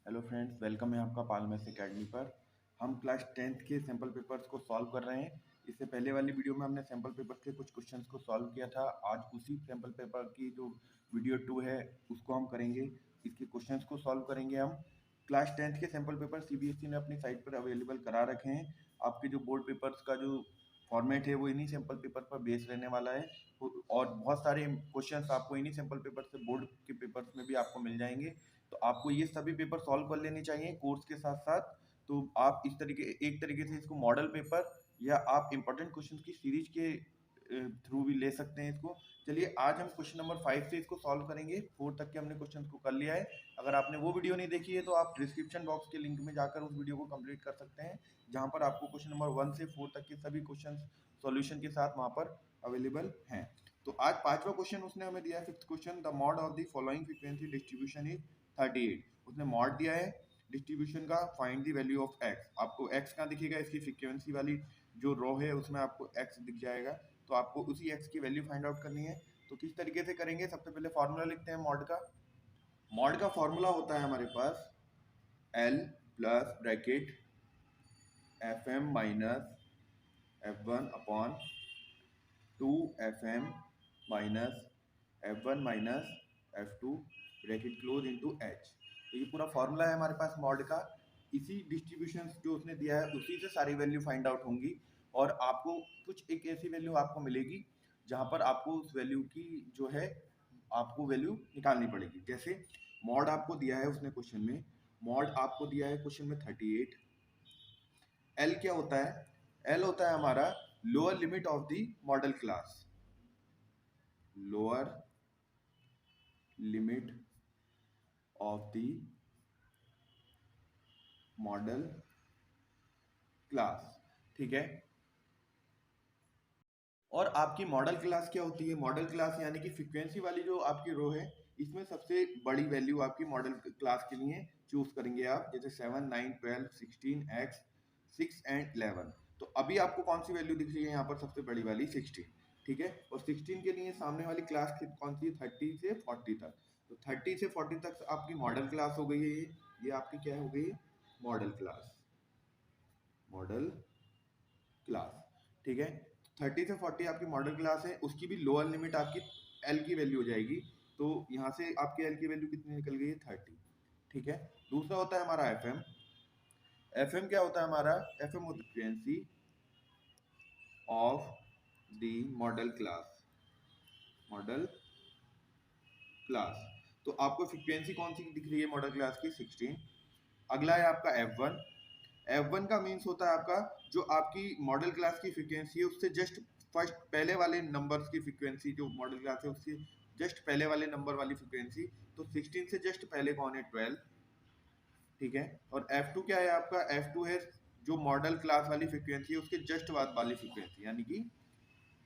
Hello friends, welcome है आपका पाल maths academy पर। हम क्लास 10th के सैम्पल पेपर्स को सॉल्व कर रहे हैं। इससे पहले वाली वीडियो में हमने सैम्पल पेपर के कुछ क्वेश्चंस को सॉल्व किया था। आज उसी सैम्पल पेपर की जो वीडियो 2 है उसको हम करेंगे। इसके क्वेश्चंस को सॉल्व करेंगे हम। क्लास 10th के सैम्पल पेपर सीबीएसई ने अपनी साइट पर अवेलेबल करा रखे हैं। आपके जो बोर्ड पेपर्स का जो फॉर्मेट है वो इन्हीं सैम्पल पेपर पर बेस रहने वाला है और बहुत सारे क्वेश्चंस आपको इन्हीं सैम्पल पेपर से बोर्ड के पेपर्स में भी आपको मिल जाएंगे। तो आपको ये सभी पेपर सॉल्व कर लेने चाहिए कोर्स के साथ साथ। तो आप इस तरीके एक तरीके से इसको मॉडल पेपर या आप इंपॉर्टेंट क्वेश्चंस की सीरीज के थ्रू भी ले सकते हैं इसको। चलिए आज हम क्वेश्चन नंबर 5 से इसको सॉल्व करेंगे। 4 तक के हमने क्वेश्चन को कर लिया है। अगर आपने वो वीडियो नहीं देखी है तो आप डिस्क्रिप्शन बॉक्स के लिंक में जाकर उस वीडियो को कंप्लीट कर सकते हैं, जहां पर आपको क्वेश्चन नंबर 1 से 4 तक के सभी क्वेश्चन सॉल्यूशन के साथ वहां पर अवेलेबल हैं। तो आज पांचवा क्वेश्चन उसने हमें दिया है, fifth question, the mod of the following frequency distribution is 38। उसने मॉड दिया है डिस्ट्रीब्यूशन का, find the value of x. आपको एक्स कहाँ दिखेगा, इसकी फ्रीक्वेंसी वाली जो रो है उसमें आपको एक्स दिख जाएगा। तो आपको उसी एक्स की वैल्यू फाइंड आउट करनी है। तो किस तरीके से करेंगे, सबसे पहले फॉर्मूला लिखते हैं मॉड का। मॉड का फॉर्मूला होता है हमारे पास L plus bracket F M minus F one upon 2fm minus f1 minus f2 bracket close into h। तो ये पूरा फॉर्मूला है हमारे पास मॉड का। इसी डिस्ट्रीब्यूशन जो उसने दिया है उसी से सारी वैल्यू फाइंड आउट होंगी और आपको कुछ एक ऐसी वैल्यू आपको मिलेगी जहां पर आपको उस वैल्यू की जो है आपको वैल्यू निकालनी पड़ेगी। जैसे मॉड आपको दिया है उसने क्वेश्चन में, मॉड आपको दिया है क्वेश्चन में 38। एल क्या होता है, एल होता है हमारा lower limit of the model class, lower limit of the model class. ठीक है। और आपकी मॉडल क्लास क्या होती है, मॉडल क्लास यानी कि फ्रीक्वेंसी वाली जो आपकी रो है इसमें सबसे बड़ी वैल्यू आपकी मॉडल क्लास के लिए चूज करेंगे आप। जैसे 7, 9, 12, 16, x, 6 एंड 11। तो अभी आपको कौन सी वैल्यू दिख रही है यहाँ पर, सबसे बड़ी वाली 16। ठीक है। और 16 के लिए सामने वाली क्लास कौन सी है, 30 से 40 तक। तो 30 से 40 तक आपकी मॉडल क्लास हो गई है। ये आपकी क्या हो गई, मॉडल क्लास, मॉडल क्लास। ठीक है। 30 से 40 आपकी मॉडल क्लास है, उसकी भी लोअर लिमिट आपकी एल की वैल्यू हो जाएगी। तो यहाँ से आपके एल की वैल्यू कितनी निकल गई है, 30। ठीक है। दूसरा होता है हमारा एफ एम। एफ एम क्या होता है हमारा, एफ एम होता है frequency of the model class, model class. तो आपको फ्रीक्वेंसी कौन सी दिख रही है मॉडल क्लास की, 16। अगला है आपका एफ वन। एफ वन का मीन्स होता है आपका जो आपकी मॉडल क्लास की फ्रीक्वेंसी है उससे जस्ट फर्स्ट पहले वाले नंबर्स की फ्रीक्वेंसी, जो मॉडल क्लास है उससे जस्ट पहले वाले नंबर वाली फ्रीक्वेंसी। तो 16 से जस्ट पहले कौन है, 12। ठीक है। और F2 क्या है आपका, F2 है जो मॉडल क्लास वाली फ्रीक्वेंसी है उसके जस्ट बाद वाली फ्रीक्वेंसी यानी कि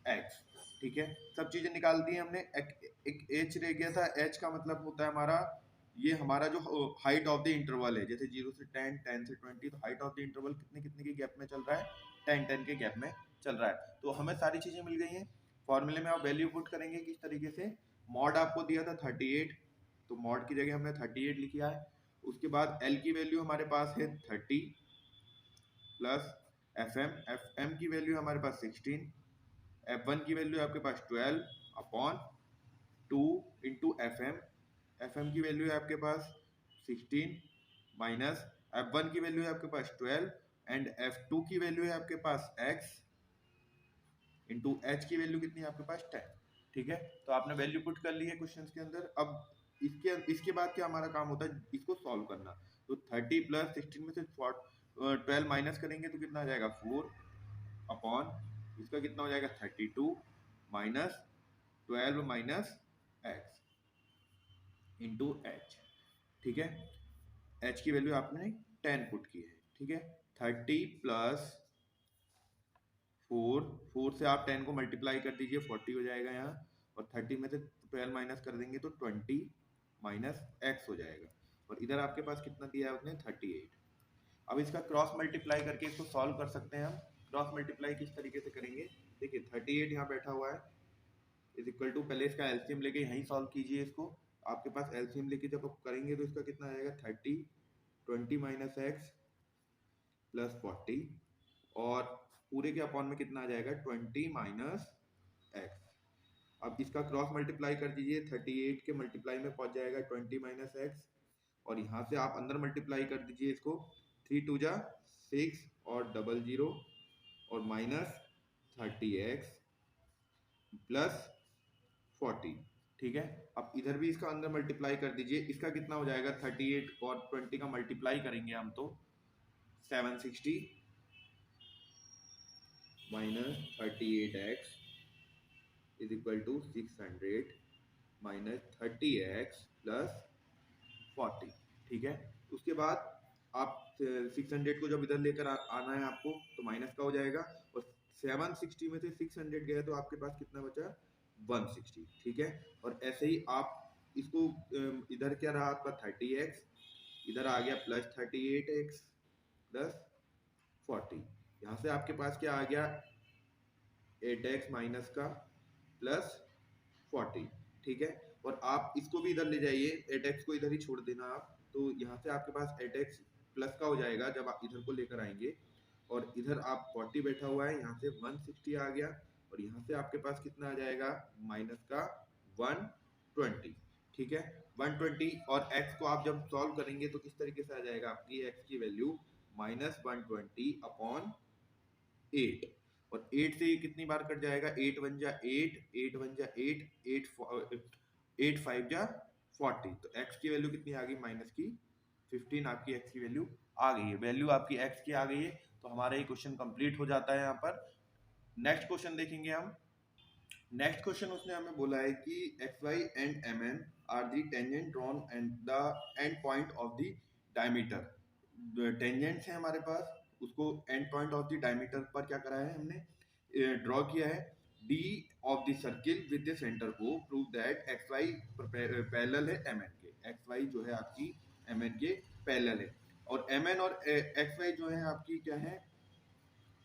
x। ठीक है। सब चीजें निकाल दी हमने। एक h रह गया था, h का मतलब होता है हमारा, ये हमारा जो हाइट ऑफ द इंटरवल है। जैसे 0 से 10, 10 से 20, तो हाइट ऑफ द इंटरवल कितने कितने के गैप में चल रहा है, 10 10 के गैप में चल रहा है। तो हमें सारी चीजें मिल गई हैं। फॉर्मूले में आप वैल्यू पुट करेंगे किस तरीके से, मॉड आपको दिया था 38, तो मॉड की जगह हमने 38 लिखा है। उसके बाद एल की वैल्यू हमारे पास है 30 प्लस एफ एम की वैल्यू हमारे पास 16, F1 की वैल्यू आपके पास 12 अपॉन 2 इंटू एफ एम की वैल्यू है आपके पास 16 माइनस F1 की वैल्यू है आपके पास 12 एंड F2 की वैल्यू है आपके पास x इंटू h की वैल्यू कितनी है आपके पास 10। ठीक है। तो आपने वैल्यू पुट कर ली है क्वेश्चन के अंदर। अब इसके बाद क्या हमारा काम होता है, इसको सॉल्व करना। तो 30 प्लस 16 में से 12 माइनस करेंगे तो कितना आ जाएगा, 4 अपॉन इसका कितना हो जाएगा, 32 minus 12 minus x into H. ठीक है। एच की वैल्यू आपने 10 पुट की है। ठीक है। 30 प्लस 4, 4 से आप 10 को मल्टीप्लाई कर दीजिए, 40 हो जाएगा यहाँ। और 30 में से 12 माइनस कर देंगे तो 20 माइनस एक्स हो जाएगा। और इधर आपके पास कितना दिया है उसने, 38। अब इसका क्रॉस मल्टीप्लाई करके इसको सॉल्व कर सकते हैं हम। क्रॉस मल्टीप्लाई किस तरीके से करेंगे, देखिए 38 यहाँ बैठा हुआ है इज इक्वल टू, पहले इसका एलसीएम लेके यहीं सॉल्व कीजिए इसको। आपके पास एलसीएम लेके जब आप करेंगे तो इसका कितना आएगा, 30 20 माइनस एक्स प्लस 40 और पूरे के अपॉन में कितना आ जाएगा 20 माइनस एक्स। अब इसका क्रॉस मल्टीप्लाई कर दीजिए 38 के मल्टीप्लाई में पहुंच जाएगा 20 माइनस एक्स और यहाँ से आप अंदर मल्टीप्लाई कर दीजिए इसको 3 2 जा 6 और डबल जीरो और माइनस 30x प्लस 40। ठीक है, अब इधर भी इसका अंदर मल्टीप्लाई कर दीजिए, इसका कितना हो जाएगा 38 और 20 का मल्टीप्लाई करेंगे हम तो 760 minus 38x is equal to 600 minus 30x plus 40। ठीक है, उसके बाद आप 600 को जब इधर लेकर आना है आपको तो माइनस का हो जाएगा और 760 में से 600 गया तो आपके पास कितना बचा 160। ठीक है, और ऐसे ही आप इसको इधर क्या रहा आपका 30x, इधर आ गया प्लस 38x प्लस 40। यहाँ से आपके पास क्या आ गया 8x माइनस का प्लस 40। ठीक है, और आप इसको भी इधर ले जाइए, 8x को इधर ही छोड़ देना आप, तो यहाँ से आपके पास 8x प्लस का हो जाएगा जब आप इधर को लेकर आएंगे और इधर आप 40 बैठा हुआ है, यहाँ से 160 आ गया और यहाँ से आपके पास कितना आ जाएगा माइनस का 120। ठीक है, 120 और x को आप जब सॉल्व करेंगे तो किस तरीके से आ जाएगा आपकी x की वैल्यू माइनस 120 अपॉन 8 और 8 से ये कितनी बार कट जाएगा 8 वन जा 8, 8 वन जा 8, 8 5 जा 40। तो x की वैल्यू कितनी आ गई माइनस की 15 आपकी x की वैल्यू आ गई है। वैल्यू आपकी x की आ गई है तो हमारा ये क्वेश्चन कंप्लीट हो जाता है यहाँ पर। नेक्स्ट क्वेश्चन देखेंगे हम। नेक्स्ट क्वेश्चन उसने हमें बोला है कि xy and mn are the tangent drawn and the end point of the diameter. Tangents है हमारे पास, उसको end point of the diameter पर क्या करा है हमने ड्रॉ किया है। D of the circle with the centre O prove that xy parallel है mn के। xy जो है आपकी mn के पैरेलल है और mn और xy जो है आपकी क्या है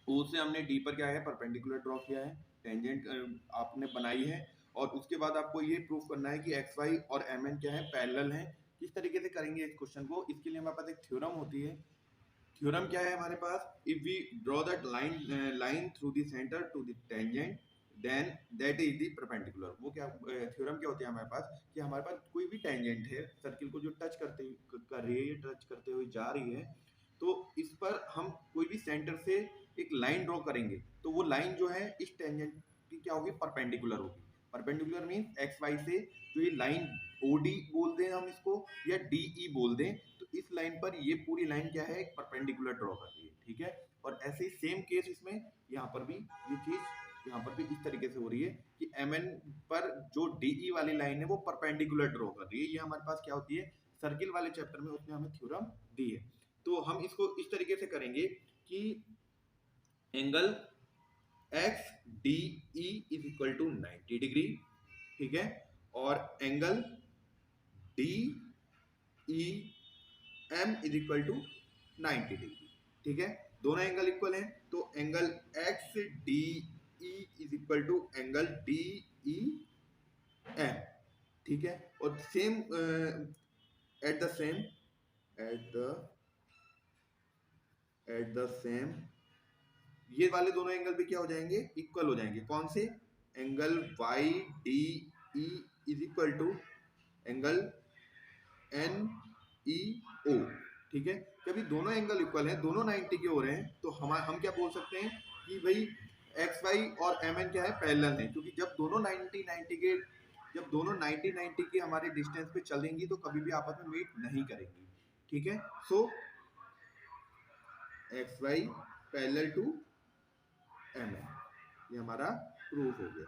ओ से हमने डी पर क्या है परपेंडिकुलर ड्रॉ किया है, टेंजेंट आपने बनाई है और उसके बाद आपको ये प्रूफ करना है कि एक्स वाई और एम एन क्या है पैरेलल हैं। किस तरीके से करेंगे इस क्वेश्चन को, इसके लिए हमारे पास एक थ्योरम होती है। थ्योरम क्या है हमारे पास, if we draw that line through the centre to the tangent then that is the perpendicular. वो क्या थ्योरम क्या होती है हमारे पास कि हमारे पास कोई भी टेंजेंट है सर्किल को जो टच करते कर रही है, टच करते हुए जा रही है, तो इस पर हम कोई भी सेंटर से एक लाइन ड्रॉ करेंगे तो वो लाइन जो है इस टेंजेंट की क्या होगी परपेंडिकुलर होगी। परपेंडिकुलर मींस एक्स वाई से जो ये लाइन ओडी बोल दें हम इसको या डीई बोल दें, तो इस लाइन पर ये पूरी लाइन क्या है एक परपेंडिकुलर ड्रॉ कर रही है। ठीक है, और ऐसे ही सेम केस इसमें यहाँ पर भी ये चीज यहाँ पर भी इस तरीके से हो रही है कि एम एन पर जो डीई वाली लाइन है वो परपेंडिकुलर ड्रॉ कर रही है। ये हमारे पास क्या होती है सर्किल वाले चैप्टर में उसने हमें थ्योरम दी है। तो हम इसको इस तरीके से करेंगे कि angle X D E is equal to 90 degree. ठीक है, और angle D E M is equal to 90 degree. ठीक है, दोनों एंगल इक्वल हैं तो angle X D E is equal to angle D E M. ठीक है, और सेम एट द सेम ये वाले दोनों एंगल भी क्या हो जाएंगे इक्वल हो जाएंगे। कौन से, angle Y D E is equal to angle N E O. ठीक है, जब ये दोनों एंगल इक्वल हैं, दोनों 90 के हो रहे हैं, तो हम क्या बोल सकते हैं कि भाई एक्स वाई और एम एन क्या है पैरेलल है, क्योंकि जब दोनों 90 के हमारे डिस्टेंस पे चलेंगी तो कभी भी आपस में मीट नहीं करेंगी। ठीक है, so X Y parallel to M N, ये हमारा प्रूफ हो गया।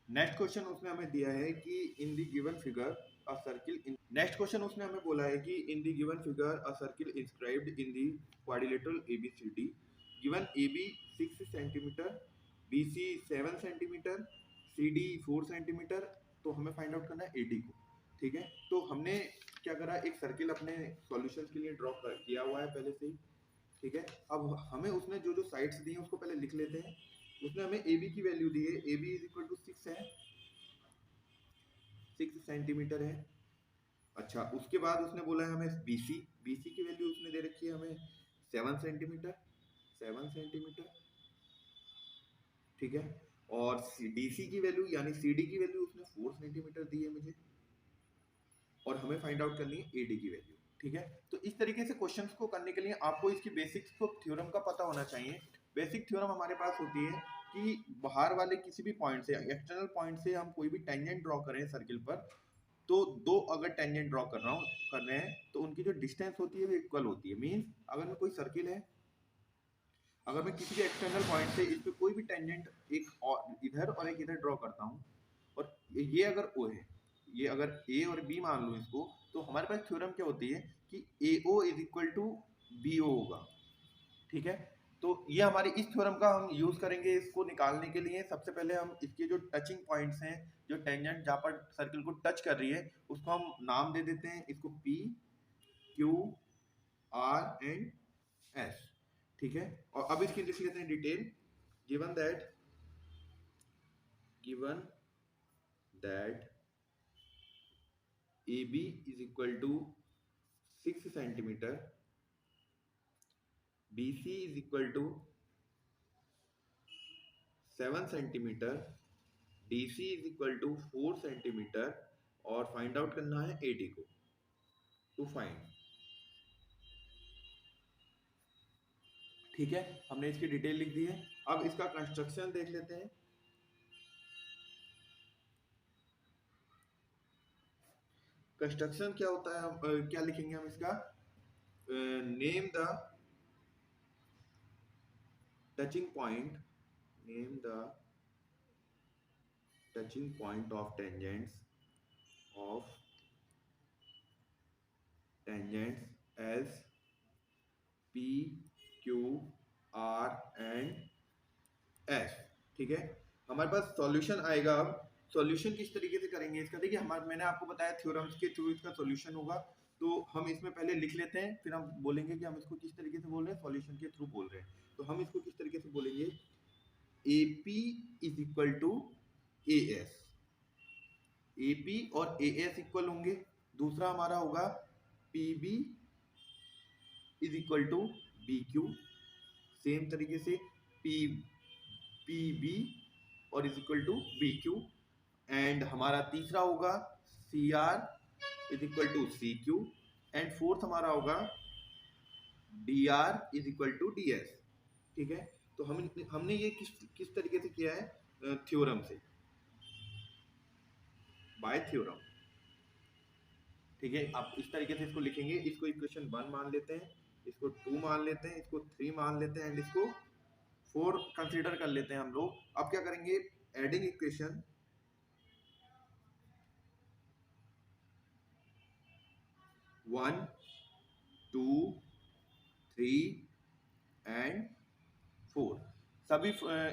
नेक्स्ट क्वेश्चन उसने हमें दिया है कि in the given figure a circle next question उसने हमें बोला है कि in the given figure a circle inscribed in the quadrilateral ABCD given AB 6 centimetre, BC 7 centimetre, CD 4 centimetre, तो हमें फाइंड आउट करना है AD को। ठीक है, तो हमने क्या करा एक सर्किल अपने सॉल्यूशन के लिए ड्रॉ किया हुआ है पहले से ही। ठीक है, अब हमें उसने जो जो साइड्स दी हैं उसको पहले लिख लेते हैं। उसने हमें AB की वैल्यू दी है, AB इज इक्वल टू 6 है, 6 सेंटीमीटर है। अच्छा, उसके बाद उसने बोला है हमें बीसी, बीसी की वैल्यू उसने दे रखी है हमें 7 सेंटीमीटर, 7 सेंटीमीटर, ठीक है। और डीसी की वैल्यू यानी सीडी की वैल्यू उसने 4 सेंटीमीटर दी है मुझे, और हमें फाइंड आउट करनी है एडी की वैल्यू, ठीक है। तो इस तरीके से क्वेश्चंस को करने के लिए आपको इसकी बेसिक्स को थ्योरम का पता होना चाहिए। बेसिक थ्योरम हमारे पास होती है कि बाहर वाले किसी भी पॉइंट से, एक्सटर्नल पॉइंट से हम कोई भी टेंजेंट ड्रॉ करें सर्किल पर, तो दो अगर टेंजेंट ड्रॉ कर रहे हैं तो उनकी जो डिस्टेंस होती है वो इक्वल होती है। मींस अगर मैं कोई सर्किल है, अगर मैं किसी भी एक्सटर्नल पॉइंट से इस पे कोई भी टेंजेंट एक और इधर और एक इधर ड्रॉ करता हूँ, और ये अगर ओ है, ये अगर ए और बी मान लूँ इसको, तो हमारे पास थ्योरम क्या होती है कि A O is equal to B O होगा, ठीक है। तो ये हमारी इस थ्योरम का हम यूज करेंगे इसको निकालने के लिए। सबसे पहले हम इसके जो टचिंग पॉइंट्स हैं, जो टेंजेंट जहाँ पर सर्किल को टच कर रही है, उसको हम नाम दे देते हैं, इसको P Q R and S, ठीक है। और अब इसकी लिख लेते हैं detail. Given that, given that A B is equal to 6 centimetre, B C is equal to 7 centimetre, D C is equal to 4 centimetre, और फाइंड आउट करना है एडी को, टू फाइंड, ठीक है। हमने इसकी डिटेल लिख दी है। अब इसका कंस्ट्रक्शन देख लेते हैं। कंस्ट्रक्शन क्या होता है, हम क्या लिखेंगे हम इसका, name the touching point, name the touching point of tangents as P Q R and S, ठीक है। हमारे पास सॉल्यूशन आएगा। अब सॉल्यूशन किस तरीके से करेंगे इसका, देखिए हमारे, मैंने आपको बताया थ्योरम्स के थ्रू इसका सॉल्यूशन होगा। तो हम इसमें पहले लिख लेते हैं, फिर हम बोलेंगे कि हम इसको किस तरीके से बोल रहे हैं, सॉल्यूशन के थ्रू बोल रहे हैं। तो हम इसको किस तरीके से बोलेंगे, A P is equal to A S, A P और ए एस इक्वल होंगे। दूसरा हमारा होगा P B is equal to B Q, same तरीके से पी पी बी और is equal to B Q. And हमारा तीसरा होगा C R is equal to C Q, and fourth हमारा होगा D R is equal to D S, ठीक है। तो हमने ये किस तरीके से किया है, थ्योरम से, बाय थ्योरम, ठीक है। आप इस तरीके से इसको लिखेंगे। इसको इक्वेशन 1 मान लेते हैं, इसको 2 मान लेते हैं, इसको 3 मान लेते हैं, एंड इसको 4 कंसीडर कर लेते हैं हम लोग। अब क्या करेंगे, एडिंग इक्वेशन 1 2 3 एंड 4, सभी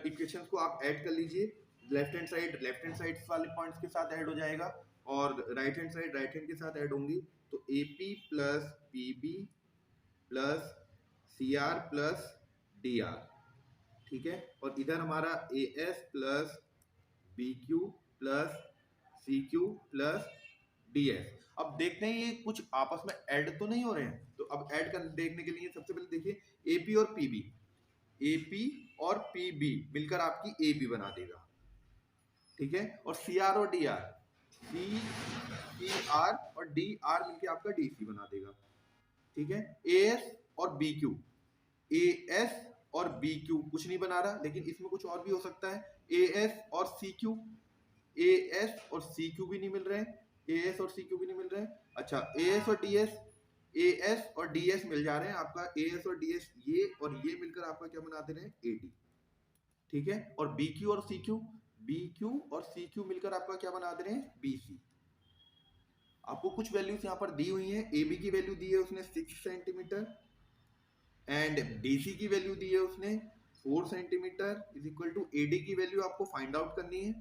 इक्वेशंस को आप ऐड कर लीजिए। लेफ्ट हैंड साइड वाले पॉइंट्स के साथ ऐड हो जाएगा, और राइट हैंड के साथ ऐड होंगी। तो A P plus P B plus C R plus D R, ठीक है। और इधर हमारा A S plus B Q plus C Q plus D S. अब देखते हैं ये कुछ आपस में ऐड तो नहीं हो रहे हैं। तो अब ऐड कर देखने के लिए सबसे पहले देखिए एपी और पीबी, एपी और पीबी मिलकर आपकी एबी बना देगा, ठीक है। और सी आर और डी आर, सी आर और डी आर मिलकर आपका डीसी बना देगा, ठीक है। ए एस और बी क्यू, ए एस और बी क्यू कुछ नहीं बना रहा, लेकिन इसमें कुछ और भी हो सकता है। ए एस और सी क्यू, ए एस और सी क्यू भी नहीं मिल रहे हैं, ए एस और सी क्यू भी नहीं मिल रहे हैं। अच्छा, ए एस और डी एस, ए एस और डी एस मिल जा रहे हैं। आपका ए एस और डी एस ये और ये मिलकर आपका क्या बना दे रहे हैं, ए डी, ठीक है। और बी क्यू और सी क्यू, बी क्यू और सी क्यू मिलकर आपका क्या बना दे रहे हैं, बी सी। आपको कुछ वैल्यूज यहाँ पर दी हुई है। ए बी की वैल्यू दी है उसने 6 सेंटीमीटर, एंड डीसी की वैल्यू दी है उसने 4 centimetre is equal to AD की वैल्यू आपको फाइंड आउट करनी है,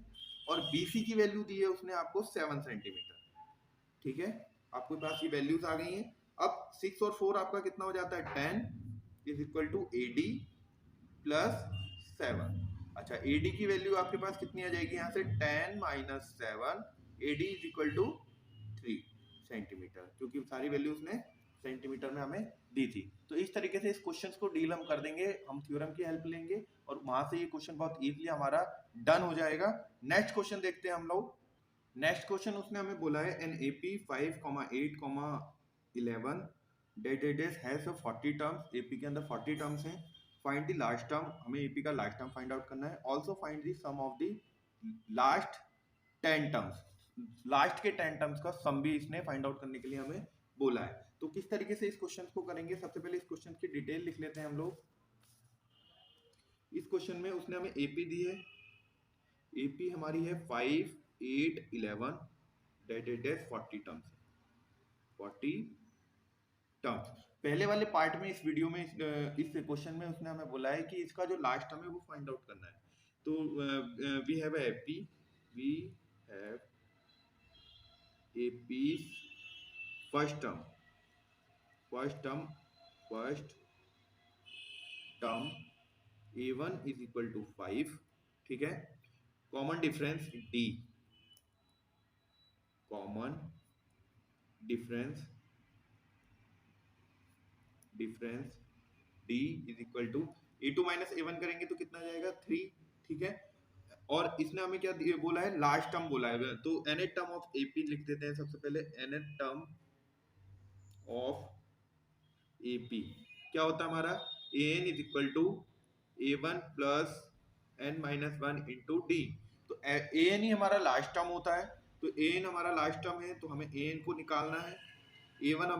और बीसी की वैल्यू दी है उसने आपको 7 सेंटीमीटर, ठीक है। आपके पास ये वैल्यूज आ गई हैं। अब 6 और 4 आपका कितना हो जाता है, 10 is equal to AD plus 7। अच्छा, एडी की वैल्यू आपके पास कितनी आ जाएगी यहाँ से, 10 minus 7, AD is equal to 3। Centimetre, क्योंकि सारी वैल्यू उसने सेंटीमीटर में हमें दी थी। तो इस तरीके से इस क्वेश्चन को डील हम कर देंगे, हम थ्योरम की हेल्प लेंगे और वहां से ये क्वेश्चन बहुत इजीली हमारा डन हो जाएगा। नेक्स्ट क्वेश्चन देखते हैं हम लोग। नेक्स्ट क्वेश्चन उसने हमें बोला है an AP 5,8,11 that has 40 terms. AP के अंदर 40 टर्म्स हैं। फाइंड द लास्ट टर्म, हमें एपी का लास्ट टर्म फाइंड आउट करना है। Also find the sum of the last 10 terms. Last के 10 टर्म्स का सम भी इसने फाइंड आउट करने के लिए हमें बोला है। तो किस तरीके से इस क्वेश्चन को करेंगे, सबसे पहले इस क्वेश्चन की डिटेल लिख लेते हैं हम लोग। इस क्वेश्चन में उसने हमें एपी दी है। एपी हमारी है 5, 8, 11 that it is 40 terms. 40 terms. पहले वाले पार्ट में इस वीडियो में इस क्वेश्चन में उसने हमें बोला है कि इसका जो लास्ट टर्म है वो फाइंड आउट करना है। तो we have AP, we have AP first term, a1 is equal to 5, ठीक है। Common difference d, common difference d is equal to a2 minus a1 करेंगे तो कितना जाएगा 3, ठीक है। और इसने हमें क्या बोला है, लास्ट टर्म बोला है। तो nth टर्म ऑफ AP लिख देते हैं सबसे पहले। nth टर्म ऑफ AP क्या होता है हमारा, an is equal to a1 plus n minus 1 into d. तो an ही हमारा लास्ट टर्म होता है। तो an हमारा लास्ट टर्म है, तो हमें an को निकालना है। a1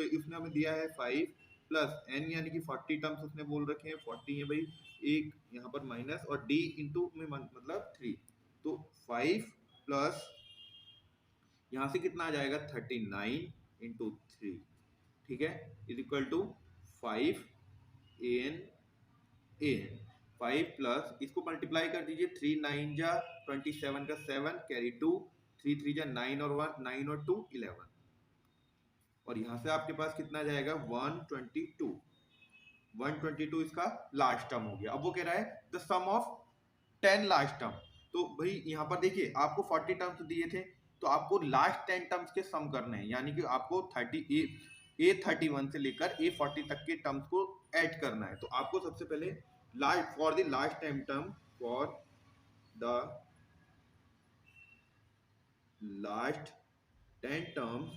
इसने हमें दिया है 5 प्लस n यानी कि 40 टर्म्स उसने बोल रखे हैं, 40 है भाई, एक यहाँ पर माइनस और d इंटू में मतलब 3। तो 5 प्लस यहाँ से कितना आ जाएगा 39 इंटू 3, ठीक है, is equal to 5 an 5 plus इसको मल्टीप्लाई कर दीजिए। 3 9 जा 27 का 7 कैरी 2, 3 3 जा 9 और 1 9 और 2 11, और यहां से आपके पास कितना जाएगा 122 इसका लास्ट टर्म हो गया। अब वो कह रहा है the sum of 10 last term. तो भाई यहाँ पर देखिए आपको 40 टर्म्स दिए थे, तो आपको लास्ट 10 टर्म्स के सम करने हैं, यानी कि आपको 31 से लेकर A40 तक के टर्म्स को ऐड करना है। तो आपको सबसे पहले for the last 10 term, for the last 10 terms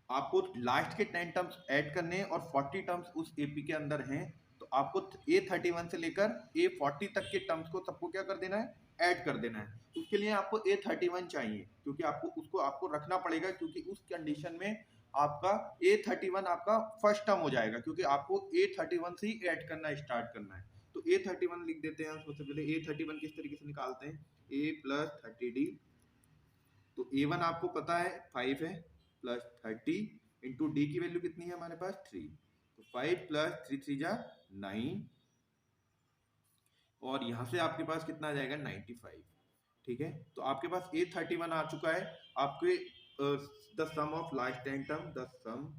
आपको लास्ट के 10 टर्म्स ऐड करने हैं और 40 टर्म्स उस एपी के अंदर हैं। तो आपको A31 से लेकर A40 तक के टर्म्स को सबको क्या कर देना है, ऐड कर देना है। उसके लिए आपको A31 चाहिए, क्योंकि आपको रखना पड़ेगा, क्योंकि उस कंडीशन में आपका A31 आपका फर्स्ट टर्म हो जाएगा, क्योंकि आपको A31 से ही ऐड करना स्टार्ट करना है। तो A31 लिख देते हैं सबसे पहले। A31 किस तरीके से निकालते हैं, A प्लस 30D। तो A1 आपको पता है 5 है, प्लस 30 इंटू डी की वैल्यू कितनी है हमारे पास 3। तो 5 प्लस 3 3 जा 9, और यहां से आपके पास कितना आ जाएगा 95, ठीक है। तो आपके पास A31 आ चुका है। आपके the sum of last 10 term, the sum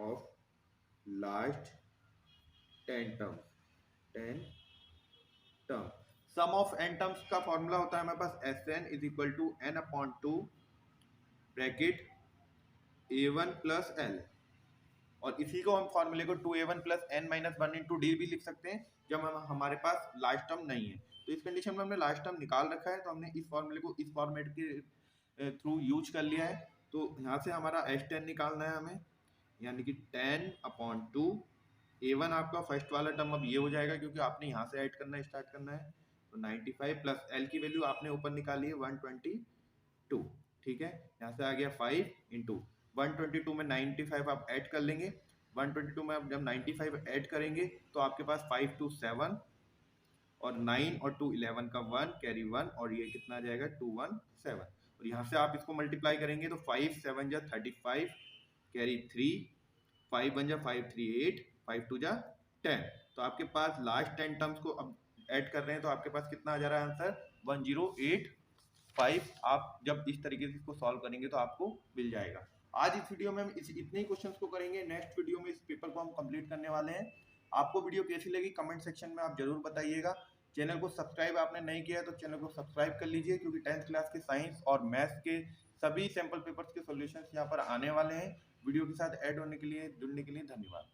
of last 10 term, sum of n terms का फॉर्मूला होता है हमारे पास Sn is equal to n upon 2 bracket A1 plus L, और इसी को हम फॉर्मूले को 2A1 plus n minus 1 into d भी लिख सकते हैं जब हमारे पास लास्ट टर्म नहीं है। तो इस कंडीशन में हमने लास्ट टर्म निकाल रखा है, तो हमने इस फॉर्मूले को इस फॉर्मेट के थ्रू यूज कर लिया है। तो यहाँ से हमारा S10 निकालना है हमें, यानी कि 10 अपॉन 2। A1 आपका फर्स्ट वाला टर्म अब ये हो जाएगा, क्योंकि आपने यहाँ से ऐड करना स्टार्ट करना है। तो 95 प्लस L की वैल्यू आपने ऊपर निकाली है 122, ठीक है। यहाँ से आ गया 5 इंटू 122 में 95 आप ऐड कर लेंगे। 122 में आप जब 95 ऐड करेंगे तो आपके पास 5 2 7 और 9 और 2 11 का 1 कैरी 1, और ये कितना आ जाएगा 2 1 7। और यहाँ से आप इसको मल्टीप्लाई करेंगे तो 5 7 जा 35 कैरी 3, 5 1 जा 5 3 8, 5 2 जा 10। तो आपके पास लास्ट 10 टर्म्स को अब ऐड कर रहे हैं, तो आपके पास कितना आ जा रहा है आंसर 1085। आप जब इस तरीके से इसको सॉल्व करेंगे तो आपको मिल जाएगा। आज इस वीडियो में हम इतने ही क्वेश्चंस को करेंगे। नेक्स्ट वीडियो में इस पेपर को हम कंप्लीट करने वाले हैं। आपको वीडियो कैसी लगी कमेंट सेक्शन में आप जरूर बताइएगा। चैनल को सब्सक्राइब आपने नहीं किया है तो चैनल को सब्सक्राइब कर लीजिए, क्योंकि 10th क्लास के साइंस और मैथ्स के सभी सैंपल पेपर्स के सॉल्यूशंस यहाँ पर आने वाले हैं। वीडियो के साथ ऐड होने के लिए, जुड़ने के लिए धन्यवाद।